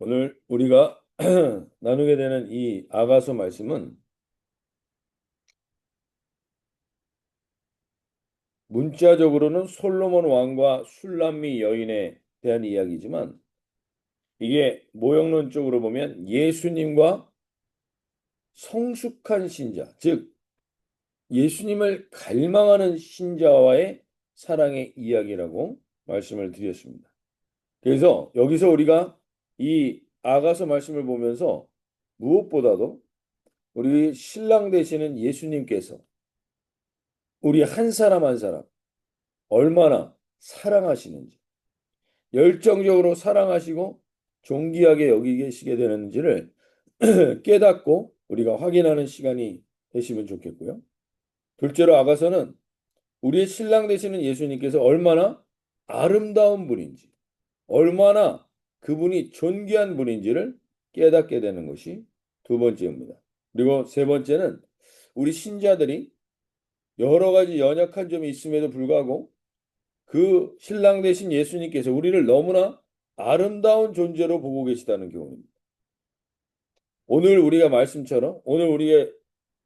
오늘 우리가 나누게 되는 이 아가서 말씀은 문자적으로는 솔로몬 왕과 술람미 여인에 대한 이야기지만 이게 모형론적으로 보면 예수님과 성숙한 신자, 즉 예수님을 갈망하는 신자와의 사랑의 이야기라고 말씀을 드렸습니다. 그래서 여기서 우리가 이 아가서 말씀을 보면서 무엇보다도 우리 신랑 되시는 예수님께서 우리 한 사람 한 사람 얼마나 사랑하시는지, 열정적으로 사랑하시고 존귀하게 여기 계시게 되는지를 깨닫고 우리가 확인하는 시간이 되시면 좋겠고요. 둘째로 아가서는 우리의 신랑 되시는 예수님께서 얼마나 아름다운 분인지, 얼마나 그분이 존귀한 분인지를 깨닫게 되는 것이 두 번째입니다. 그리고 세 번째는 우리 신자들이 여러 가지 연약한 점이 있음에도 불구하고 그 신랑 되신 예수님께서 우리를 너무나 아름다운 존재로 보고 계시다는 교훈입니다. 오늘 우리가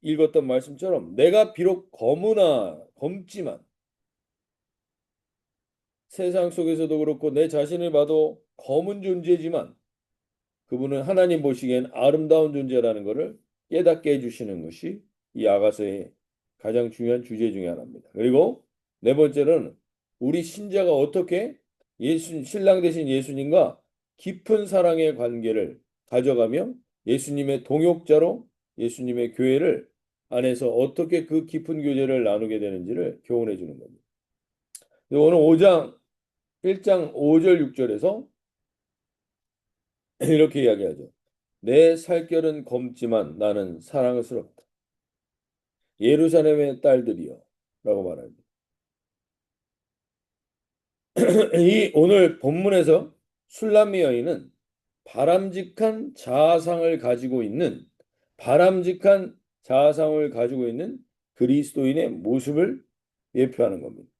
읽었던 말씀처럼 내가 비록 검지만 세상 속에서도 그렇고 내 자신을 봐도 검은 존재지만 그분은 하나님 보시기엔 아름다운 존재라는 것을 깨닫게 해주시는 것이 이 아가서의 가장 중요한 주제 중에 하나입니다. 그리고 네 번째는 우리 신자가 어떻게 신랑 되신 예수님과 깊은 사랑의 관계를 가져가며 예수님의 동역자로 예수님의 교회를 안에서 어떻게 그 깊은 교제를 나누게 되는지를 교훈해 주는 겁니다. 오늘 1장 5절 6절에서 이렇게 이야기하죠. 내 살결은 검지만 나는 사랑스럽다. 예루살렘의 딸들이여 라고 말합니다. 이 오늘 본문에서 술람미 여인은 바람직한 자아상을 가지고 있는 그리스도인의 모습을 예표하는 겁니다.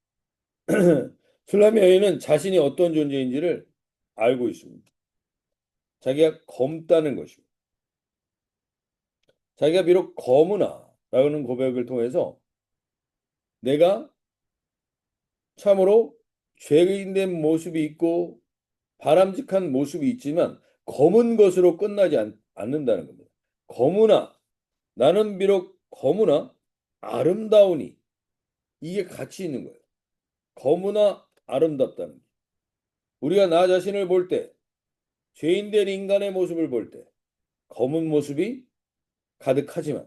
술람미 여인은 자신이 어떤 존재인지를 알고 있습니다. 자기가 검다는 것입니다. 자기가 비록 검으나라는 고백을 통해서 내가 참으로 죄인된 모습이 있고 바람직한 모습이 있지만 검은 것으로 끝나지 않는다는 겁니다. 나는 비록 검으나 아름다우니 이게 같이 있는 거예요. 검으나 아름답다는 거예요. 우리가 나 자신을 볼 때, 죄인된 인간의 모습을 볼 때 검은 모습이 가득하지만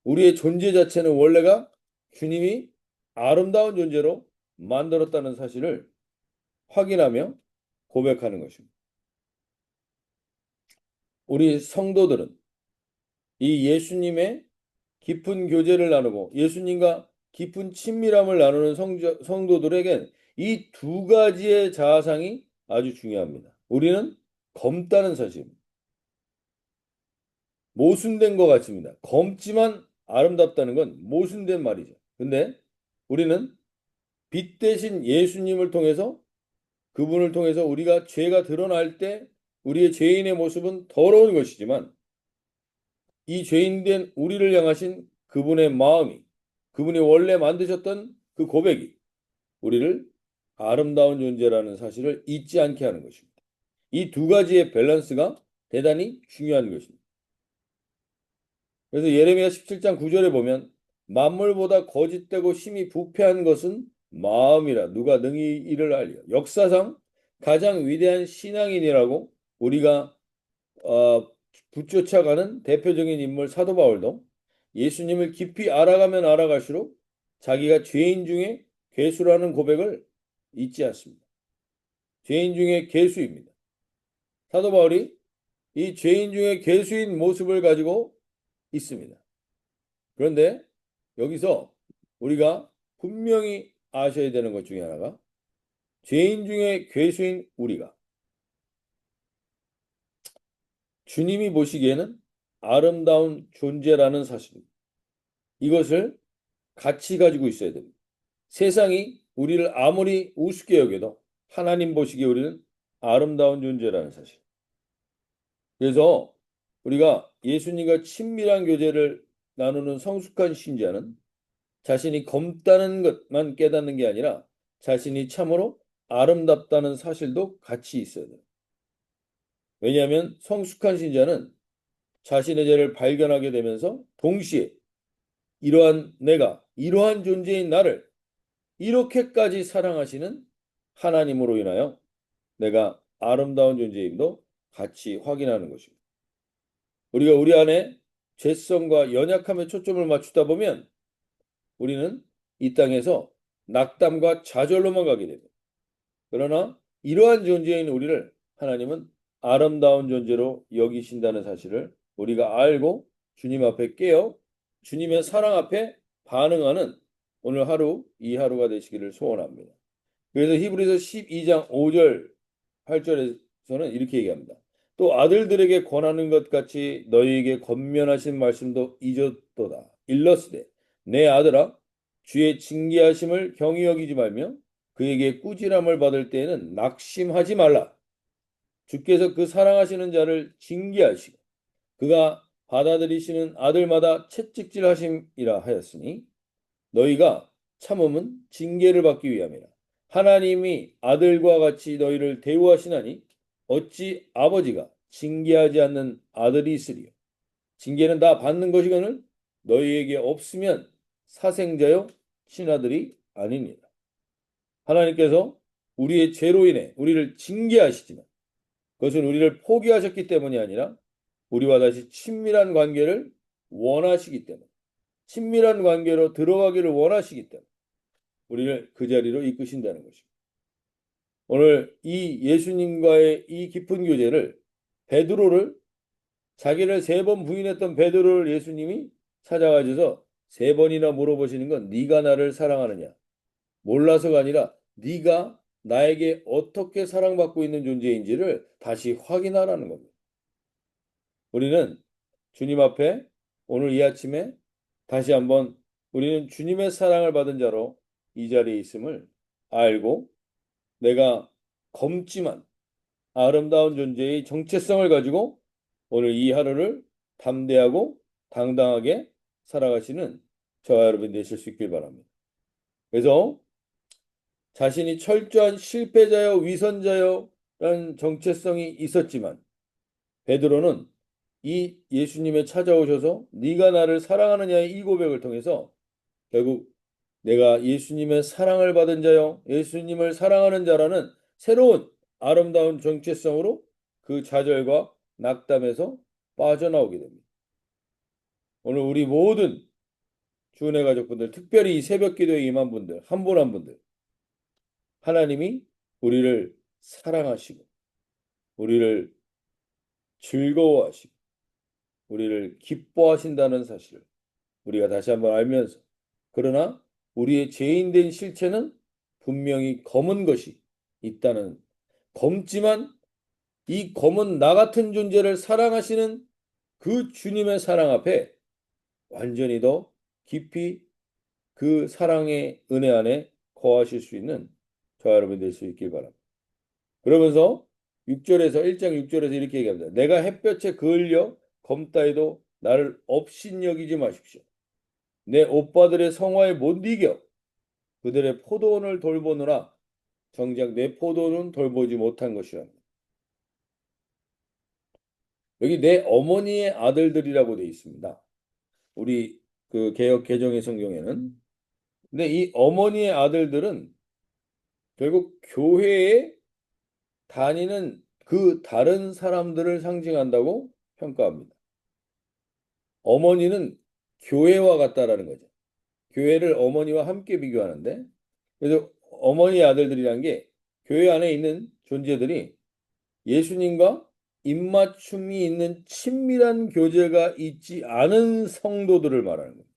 우리의 존재 자체는 원래가 주님이 아름다운 존재로 만들었다는 사실을 확인하며 고백하는 것입니다. 우리 성도들은 이 예수님의 깊은 교제를 나누고 예수님과 깊은 친밀함을 나누는 성도들에겐 이 두 가지의 자아상이 아주 중요합니다. 우리는 검다는 사실입니다. 모순된 것 같습니다. 검지만 아름답다는 건 모순된 말이죠. 근데 우리는 빛 대신 예수님을 통해서 그분을 통해서 우리가 죄가 드러날 때 우리의 죄인의 모습은 더러운 것이지만 이 죄인된 우리를 향하신 그분의 마음이 그분이 원래 만드셨던 그 고백이 우리를 아름다운 존재라는 사실을 잊지 않게 하는 것입니다. 이 두 가지의 밸런스가 대단히 중요한 것입니다. 그래서 예레미야 17장 9절에 보면 만물보다 거짓되고 심히 부패한 것은 마음이라 누가 능히 이를 알려. 역사상 가장 위대한 신앙인이라고 우리가 붙쫓아가는 대표적인 인물 사도 바울도 예수님을 깊이 알아가면 알아갈수록 자기가 죄인 중에 괴수라는 고백을 잊지 않습니다. 죄인 중에 괴수입니다. 사도 바울이 이 죄인 중에 괴수인 모습을 가지고 있습니다. 그런데 여기서 우리가 분명히 아셔야 되는 것 중에 하나가 죄인 중에 괴수인 우리가 주님이 보시기에는 아름다운 존재라는 사실입니다. 이것을 같이 가지고 있어야 됩니다. 세상이 우리를 아무리 우습게 여겨도 하나님 보시기에 우리는 아름다운 존재라는 사실. 그래서 우리가 예수님과 친밀한 교제를 나누는 성숙한 신자는 자신이 검다는 것만 깨닫는 게 아니라 자신이 참으로 아름답다는 사실도 같이 있어야 돼요. 왜냐하면 성숙한 신자는 자신의 죄를 발견하게 되면서 동시에 이러한 내가, 이러한 존재인 나를 이렇게까지 사랑하시는 하나님으로 인하여 내가 아름다운 존재임도 같이 확인하는 것입니다. 우리가 우리 안에 죄성과 연약함에 초점을 맞추다 보면 우리는 이 땅에서 낙담과 좌절로만 가게 됩니다. 그러나 이러한 존재인 우리를 하나님은 아름다운 존재로 여기신다는 사실을 우리가 알고 주님 앞에 깨어 주님의 사랑 앞에 반응하는 오늘 하루, 이 하루가 되시기를 소원합니다. 그래서 히브리서 12장 5절, 8절에서는 이렇게 얘기합니다. 또 아들들에게 권하는 것 같이 너희에게 권면하신 말씀도 잊었도다. 일러스되 내 아들아 주의 징계하심을 경히 여기지 말며 그에게 꾸지람을 받을 때에는 낙심하지 말라. 주께서 그 사랑하시는 자를 징계하시고 그가 받아들이시는 아들마다 채찍질하심이라 하였으니 너희가 참음은 징계를 받기 위함이라. 하나님이 아들과 같이 너희를 대우하시나니 어찌 아버지가 징계하지 않는 아들이 있으리요. 징계는 다 받는 것이거늘 너희에게 없으면 사생자요 친아들이 아니니라. 하나님께서 우리의 죄로 인해 우리를 징계하시지만 그것은 우리를 포기하셨기 때문이 아니라 우리와 다시 친밀한 관계를 원하시기 때문에 친밀한 관계로 들어가기를 원하시기 때문에 우리를 그 자리로 이끄신다는 것입니다. 오늘 이 예수님과의 이 깊은 교제를 베드로를 자기를 3번 부인했던 베드로를 예수님이 찾아가셔서 3번이나 물어보시는 건 네가 나를 사랑하느냐? 몰라서가 아니라 네가 나에게 어떻게 사랑받고 있는 존재인지를 다시 확인하라는 겁니다. 우리는 주님 앞에 오늘 이 아침에 다시 한번 우리는 주님의 사랑을 받은 자로 이 자리에 있음을 알고 내가 검지만 아름다운 존재의 정체성을 가지고 오늘 이 하루를 담대하고 당당하게 살아가시는 저와 여러분 되실 수 있길 바랍니다. 그래서 자신이 철저한 실패자요 위선자요 라는 정체성이 있었지만 베드로는 이 예수님에 찾아오셔서 네가 나를 사랑하느냐의 이 고백을 통해서 결국 내가 예수님의 사랑을 받은 자요 예수님을 사랑하는 자라는 새로운 아름다운 정체성으로 그 좌절과 낙담에서 빠져나오게 됩니다. 오늘 우리 모든 주은혜 가족분들 특별히 이 새벽 기도에 임한 분들 한 분 한 분들 하나님이 우리를 사랑하시고 우리를 즐거워하시고 우리를 기뻐하신다는 사실을 우리가 다시 한번 알면서 그러나 우리의 죄인된 실체는 분명히 검은 것이 있다는 검지만 이 검은 나 같은 존재를 사랑하시는 그 주님의 사랑 앞에 완전히 더 깊이 그 사랑의 은혜 안에 거하실 수 있는 저와 여러분 될 수 있길 바랍니다. 그러면서 6절에서 1장 6절에서 이렇게 얘기합니다. 내가 햇볕에 그을려 검다 해도 나를 업신여기지 마십시오. 내 오빠들의 성화에 못 이겨 그들의 포도원을 돌보느라 정작 내 포도는 돌보지 못한 것이라. 여기 내 어머니의 아들들이라고 되어 있습니다. 우리 그 개역 개정의 성경에는. 근데 이 어머니의 아들들은 결국 교회에 다니는 그 다른 사람들을 상징한다고 평가합니다. 어머니는 교회와 같다라는 거죠. 교회를 어머니와 함께 비교하는데 그래서 어머니의 아들들이란 게 교회 안에 있는 존재들이 예수님과 입맞춤이 있는 친밀한 교제가 있지 않은 성도들을 말하는 거예요.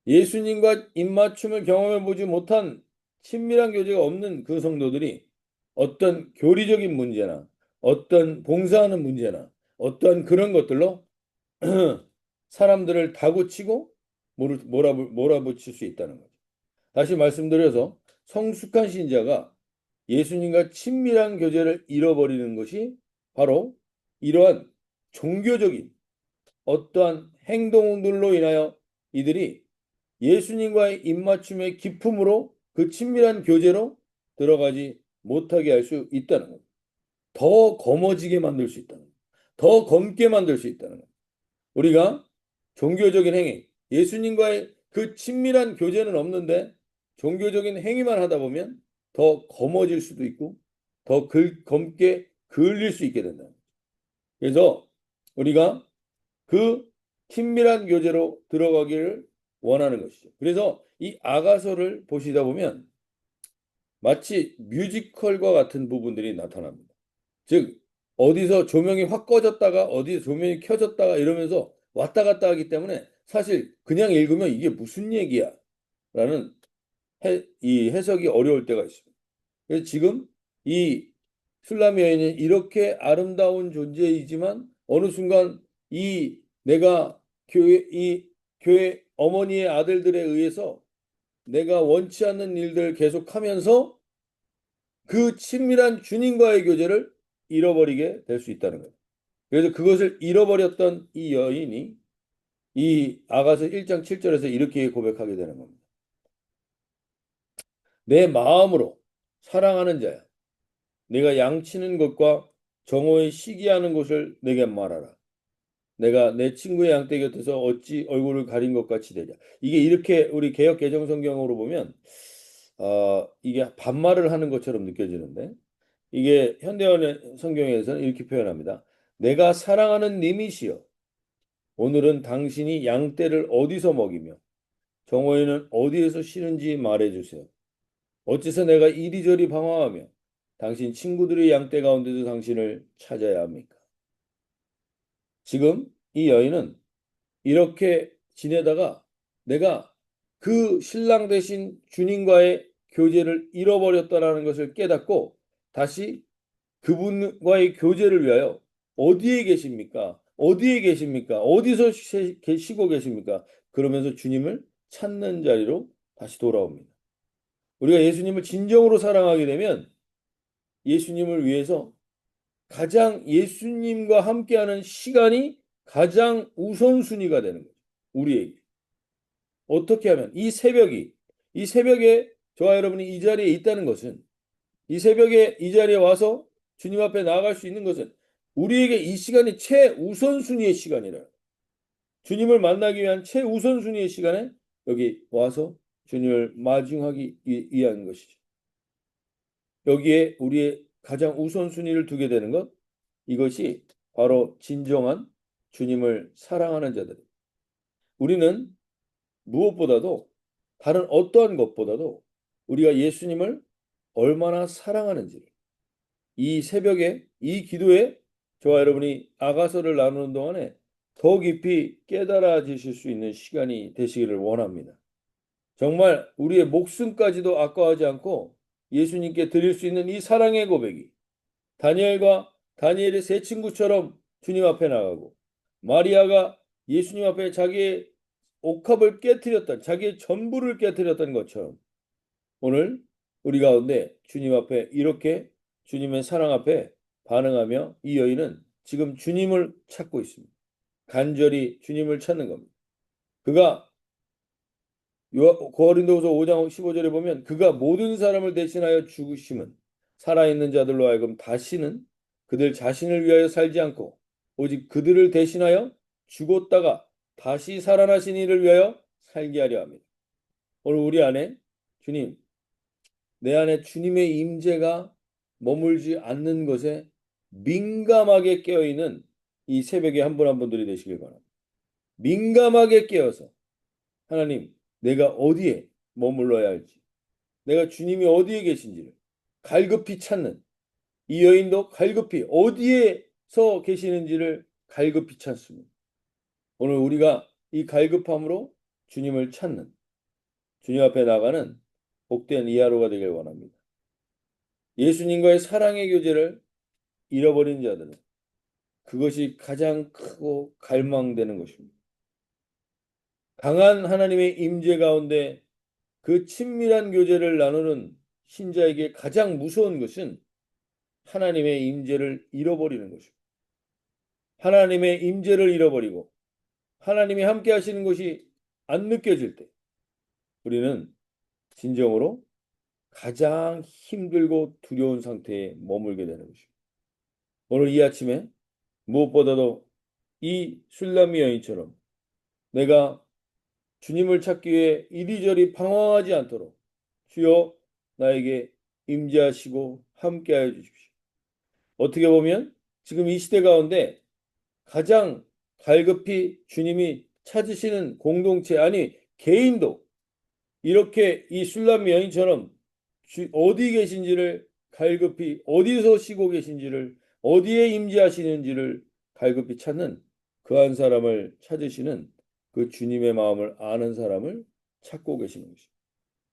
예수님과 입맞춤을 경험해 보지 못한 친밀한 교제가 없는 그 성도들이 어떤 교리적인 문제나 어떤 봉사하는 문제나 어떤 그런 것들로 사람들을 다구치고 몰아붙일 수 있다는 거죠. 다시 말씀드려서 성숙한 신자가 예수님과 친밀한 교제를 잃어버리는 것이 바로 이러한 종교적인 어떠한 행동들로 인하여 이들이 예수님과의 입맞춤의 기품으로 그 친밀한 교제로 들어가지 못하게 할 수 있다는 겁니다. 더 검어지게 만들 수 있다는 겁니다. 더 검게 만들 수 있다는 겁니다. 우리가 종교적인 행위, 예수님과의 그 친밀한 교제는 없는데 종교적인 행위만 하다 보면 더 검어질 수도 있고 더 검게 그을릴 수 있게 된다. 그래서 우리가 그 친밀한 교제로 들어가기를 원하는 것이죠. 그래서 이 아가서를 보시다 보면 마치 뮤지컬과 같은 부분들이 나타납니다. 즉 어디서 조명이 확 꺼졌다가 어디서 조명이 켜졌다가 이러면서 왔다 갔다 하기 때문에 사실 그냥 읽으면 이게 무슨 얘기야 라는 이 해석이 어려울 때가 있습니다. 그래서 지금 이 술람 여인은 이렇게 아름다운 존재이지만 어느 순간 이 내가 이 교회 어머니의 아들들에 의해서 내가 원치 않는 일들을 계속하면서 그 친밀한 주님과의 교제를 잃어버리게 될 수 있다는 거예요. 그래서 그것을 잃어버렸던 이 여인이 이 아가서 1장 7절에서 이렇게 고백하게 되는 겁니다. 내 마음으로 사랑하는 자야. 내가 양치는 것과 정오에 시기하는 것을 내게 말하라. 내가 내 친구의 양떼 곁에서 어찌 얼굴을 가린 것 같이 되냐. 이게 이렇게 우리 개역 개정 성경으로 보면 이게 반말을 하는 것처럼 느껴지는데 이게 현대원 성경에서는 이렇게 표현합니다. 내가 사랑하는 님이시여. 오늘은 당신이 양떼를 어디서 먹이며 정오에는 어디에서 쉬는지 말해주세요. 어째서 내가 이리저리 방황하며 당신 친구들의 양떼 가운데서 당신을 찾아야 합니까? 지금 이 여인은 이렇게 지내다가 내가 그 신랑 대신 주님과의 교제를 잃어버렸다라는 것을 깨닫고 다시 그분과의 교제를 위하여 어디에 계십니까? 어디에 계십니까? 어디서 쉬고 계십니까? 그러면서 주님을 찾는 자리로 다시 돌아옵니다. 우리가 예수님을 진정으로 사랑하게 되면 예수님을 위해서 가장 예수님과 함께하는 시간이 가장 우선순위가 되는 거죠. 우리에게. 어떻게 하면 이 새벽에 저와 여러분이 이 자리에 있다는 것은 이 새벽에 이 자리에 와서 주님 앞에 나아갈 수 있는 것은 우리에게 이 시간이 최우선순위의 시간이라. 주님을 만나기 위한 최우선순위의 시간에 여기 와서 주님을 마중하기 위한 것이죠. 여기에 우리의 가장 우선순위를 두게 되는 것, 이것이 바로 진정한 주님을 사랑하는 자들입니다. 우리는 무엇보다도 다른 어떠한 것보다도 우리가 예수님을 얼마나 사랑하는지를 이 새벽에 이 기도에 저와 여러분이 아가서를 나누는 동안에 더 깊이 깨달아지실 수 있는 시간이 되시기를 원합니다. 정말 우리의 목숨까지도 아까워하지 않고 예수님께 드릴 수 있는 이 사랑의 고백이 다니엘과 다니엘의 세 친구처럼 주님 앞에 나가고 마리아가 예수님 앞에 자기의 옥합을 깨뜨렸던 자기의 전부를 깨뜨렸던 것처럼 오늘 우리 가운데 주님 앞에 이렇게 주님의 사랑 앞에 반응하며 이 여인은 지금 주님을 찾고 있습니다. 간절히 주님을 찾는 겁니다. 그가 고린도후서 5장 15절에 보면 그가 모든 사람을 대신하여 죽으심은 살아있는 자들로 하여금 다시는 그들 자신을 위하여 살지 않고 오직 그들을 대신하여 죽었다가 다시 살아나신 이를 위하여 살게 하려 합니다. 오늘 우리 안에 주님, 내 안에 주님의 임재가 머물지 않는 것에 민감하게 깨어있는 이 새벽에 한 분 한 분들이 되시길 바랍니다. 민감하게 깨어서 하나님, 내가 어디에 머물러야 할지, 내가 주님이 어디에 계신지를 갈급히 찾는 이 여인도 갈급히 어디에서 계시는지를 갈급히 찾습니다. 오늘 우리가 이 갈급함으로 주님을 찾는 주님 앞에 나가는 복된 이 하루가 되길 원합니다. 예수님과의 사랑의 교제를 잃어버린 자들은 그것이 가장 크고 갈망되는 것입니다. 강한 하나님의 임재 가운데 그 친밀한 교제를 나누는 신자에게 가장 무서운 것은 하나님의 임재를 잃어버리는 것입니다. 하나님의 임재를 잃어버리고 하나님이 함께 하시는 것이 안 느껴질 때 우리는 진정으로 가장 힘들고 두려운 상태에 머물게 되는 것입니다. 오늘 이 아침에 무엇보다도 이 술람미 여인처럼 내가 주님을 찾기 위해 이리저리 방황하지 않도록 주여 나에게 임재하시고 함께하여 주십시오. 어떻게 보면 지금 이 시대 가운데 가장 갈급히 주님이 찾으시는 공동체 아니 개인도 이렇게 이 술람 여인처럼 어디 계신지를 갈급히 어디서 쉬고 계신지를 어디에 임재하시는지를 갈급히 찾는 그 한 사람을 찾으시는 그 주님의 마음을 아는 사람을 찾고 계시는 것입니다.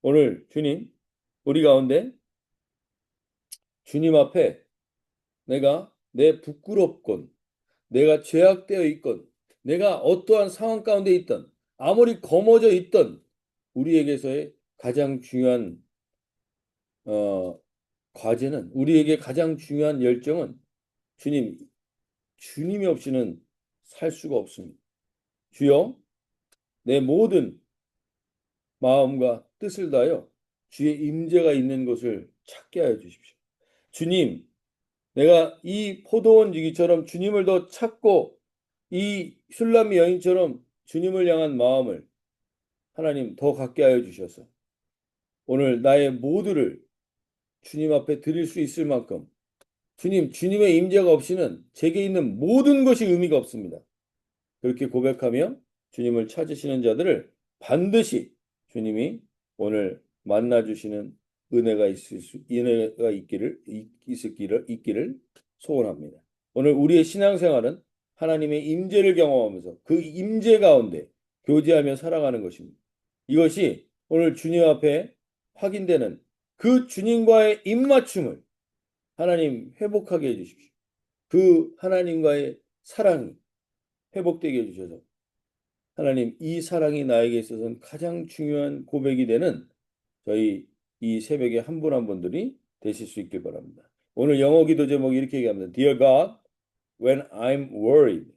오늘 주님 우리 가운데 주님 앞에 내가 내 부끄럽건 내가 죄악되어 있건 내가 어떠한 상황 가운데 있던 아무리 거머져 있던 우리에게서의 가장 중요한 어, 과제는 우리에게 가장 중요한 열정은 주님이 없이는 살 수가 없습니다. 주여 내 모든 마음과 뜻을 다하여 주의 임재가 있는 곳을 찾게 하여 주십시오. 주님 내가 이 포도원 지기처럼 주님을 더 찾고 이 슐람미 여인처럼 주님을 향한 마음을 하나님 더 갖게 하여 주셔서 오늘 나의 모두를 주님 앞에 드릴 수 있을 만큼 주님의 임재가 없이는 제게 있는 모든 것이 의미가 없습니다. 그렇게 고백하며 주님을 찾으시는 자들을 반드시 주님이 오늘 만나 주시는 은혜가 있기를 소원합니다. 오늘 우리의 신앙생활은 하나님의 임재를 경험하면서 그 임재 가운데 교제하며 살아가는 것입니다. 이것이 오늘 주님 앞에 확인되는 그 주님과의 입맞춤을 하나님 회복하게 해주십시오. 그 하나님과의 사랑이 회복되게 해주셔서 하나님 이 사랑이 나에게 있어서는 가장 중요한 고백이 되는 저희 이 새벽에 한 분 한 분들이 되실 수 있길 바랍니다. 오늘 영어 기도 제목이 이렇게 얘기합니다. Dear God, when I'm worried,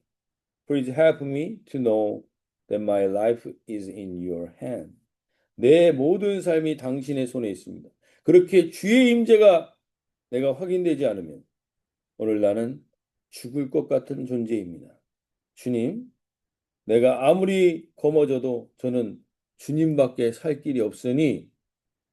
please help me to know that my life is in your hand. 내 모든 삶이 당신의 손에 있습니다. 그렇게 주의 임재가 내가 확인되지 않으면 오늘 나는 죽을 것 같은 존재입니다. 주님, 내가 아무리 거머져도 저는 주님밖에 살 길이 없으니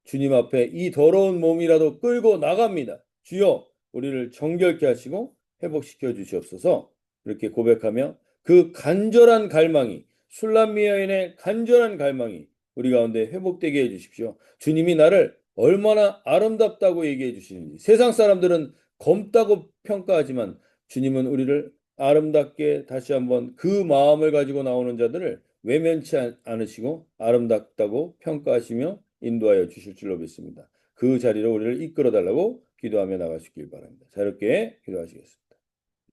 주님 앞에 이 더러운 몸이라도 끌고 나갑니다. 주여, 우리를 정결케 하시고 회복시켜 주시옵소서. 그렇게 고백하며 그 간절한 갈망이 술람미 여인의 간절한 갈망이 우리 가운데 회복되게 해주십시오. 주님이 나를 얼마나 아름답다고 얘기해 주시는지 세상 사람들은 검다고 평가하지만 주님은 우리를 아름답게 다시 한번 그 마음을 가지고 나오는 자들을 외면치 않으시고 아름답다고 평가하시며 인도하여 주실 줄로 믿습니다. 그 자리로 우리를 이끌어 달라고 기도하며 나가시길 바랍니다. 자유롭게 기도하시겠습니다.